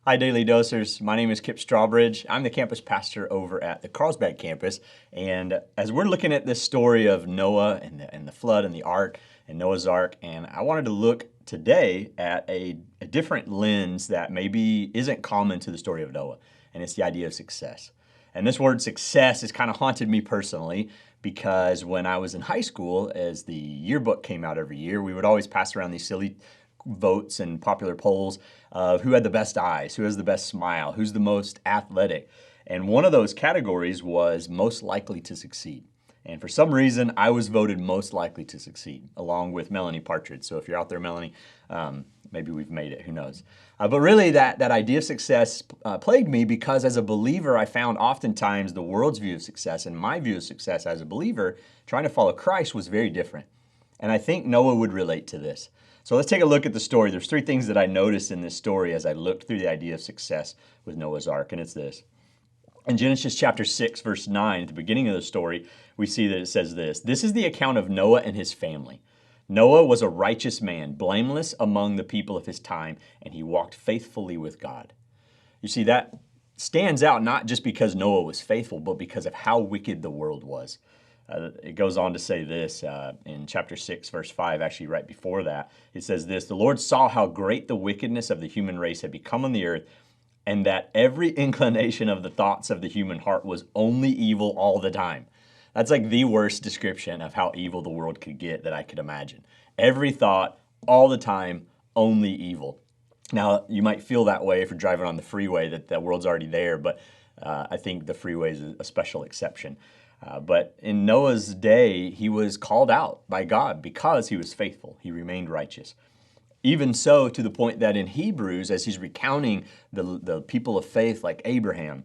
Hi, Daily Dosers. My name is Kip Strawbridge. I'm the campus pastor over at the Carlsbad campus. And as we're looking at this story of Noah and the flood and the ark and Noah's ark, and I wanted to look today at a different lens that maybe isn't common to the story of Noah, and it's the idea of success. And this word success has kind of haunted me personally because when I was in high school, as the yearbook came out every year, we would always pass around these silly votes and popular polls of who had the best eyes, who has the best smile, who's the most athletic. And one of those categories was most likely to succeed. And for some reason, I was voted most likely to succeed, along with Melanie Partridge. So if you're out there, Melanie, maybe we've made it, who knows. But really, that idea of success plagued me because as a believer, I found oftentimes the world's view of success and my view of success as a believer, trying to follow Christ, was very different. And I think Noah would relate to this. So let's take a look at the story. There's three things that I noticed in this story as I looked through the idea of success with Noah's Ark, and it's this. In Genesis chapter 6, verse 9, at the beginning of the story, we see that it says this. This is the account of Noah and his family. Noah was a righteous man, blameless among the people of his time, and he walked faithfully with God. You see, that stands out not just because Noah was faithful, but because of how wicked the world was. It goes on to say this in chapter 6, verse 5, actually right before that. It says this, the Lord saw how great the wickedness of the human race had become on the earth, and that every inclination of the thoughts of the human heart was only evil all the time. That's like the worst description of how evil the world could get that I could imagine. Every thought, all the time, only evil. Now, you might feel that way if you're driving on the freeway, that the world's already there, but I think the freeway is a special exception. But in Noah's day, he was called out by God because he was faithful. He remained righteous. Even so, to the point that in Hebrews, as he's recounting the people of faith like Abraham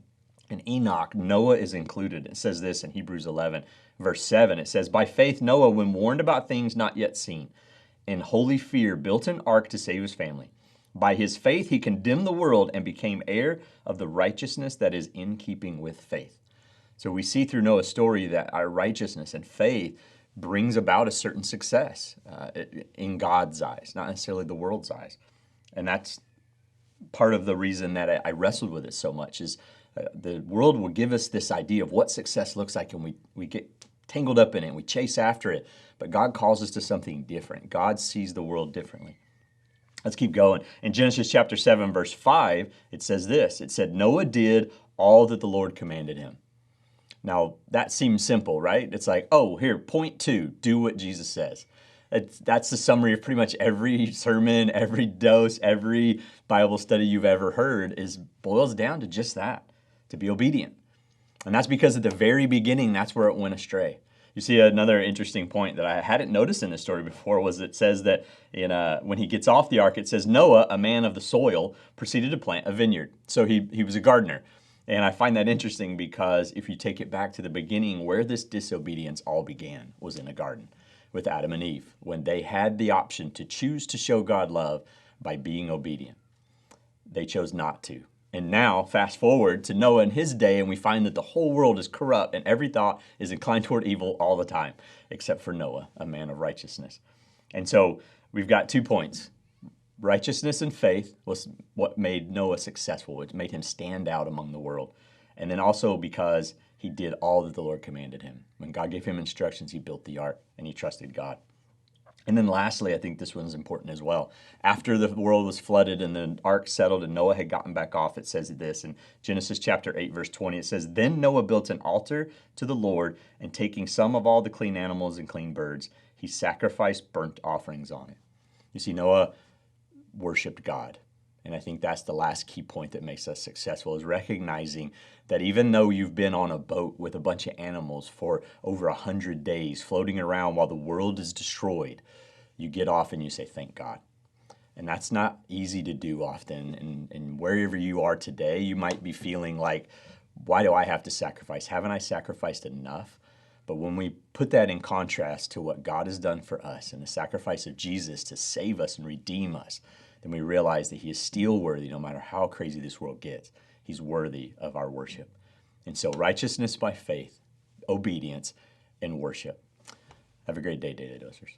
and Enoch, Noah is included. It says this in Hebrews 11, verse 7. It says, by faith Noah, when warned about things not yet seen, in holy fear built an ark to save his family. By his faith he condemned the world and became heir of the righteousness that is in keeping with faith. So we see through Noah's story that our righteousness and faith brings about a certain success in God's eyes, not necessarily the world's eyes. And that's part of the reason that I wrestled with it so much is the world will give us this idea of what success looks like, and we get tangled up in it and we chase after it. But God calls us to something different. God sees the world differently. Let's keep going. In Genesis chapter 7, verse 5, it says this. It said, Noah did all that the Lord commanded him. Now, that seems simple, right? It's like, oh, here, point 2, do what Jesus says. That's the summary of pretty much every sermon, every dose, every Bible study you've ever heard boils down to just that, to be obedient. And that's because at the very beginning, that's where it went astray. You see, another interesting point that I hadn't noticed in this story before was it says that when he gets off the ark, it says Noah, a man of the soil, proceeded to plant a vineyard. So he was a gardener. And I find that interesting because if you take it back to the beginning, where this disobedience all began was in a garden with Adam and Eve, when they had the option to choose to show God love by being obedient. They chose not to. And now, fast forward to Noah in his day, and we find that the whole world is corrupt and every thought is inclined toward evil all the time, except for Noah, a man of righteousness. And so we've got 2 points. Righteousness and faith was what made Noah successful, which made him stand out among the world. And then also because he did all that the Lord commanded him. When God gave him instructions, he built the ark and he trusted God. And then lastly, I think this one's important as well. After the world was flooded and the ark settled and Noah had gotten back off, it says this in Genesis chapter 8, verse 20. It says, then Noah built an altar to the Lord, and taking some of all the clean animals and clean birds, he sacrificed burnt offerings on it. You see, Noah worshiped God. And I think that's the last key point that makes us successful, is recognizing that even though you've been on a boat with a bunch of animals for over 100 days, floating around while the world is destroyed, you get off and you say, thank God. And that's not easy to do often. And wherever you are today, you might be feeling like, why do I have to sacrifice? Haven't I sacrificed enough? But when we put that in contrast to what God has done for us and the sacrifice of Jesus to save us and redeem us, then we realize that he is still worthy no matter how crazy this world gets. He's worthy of our worship. And so righteousness by faith, obedience, and worship. Have a great day, Daily Dosers.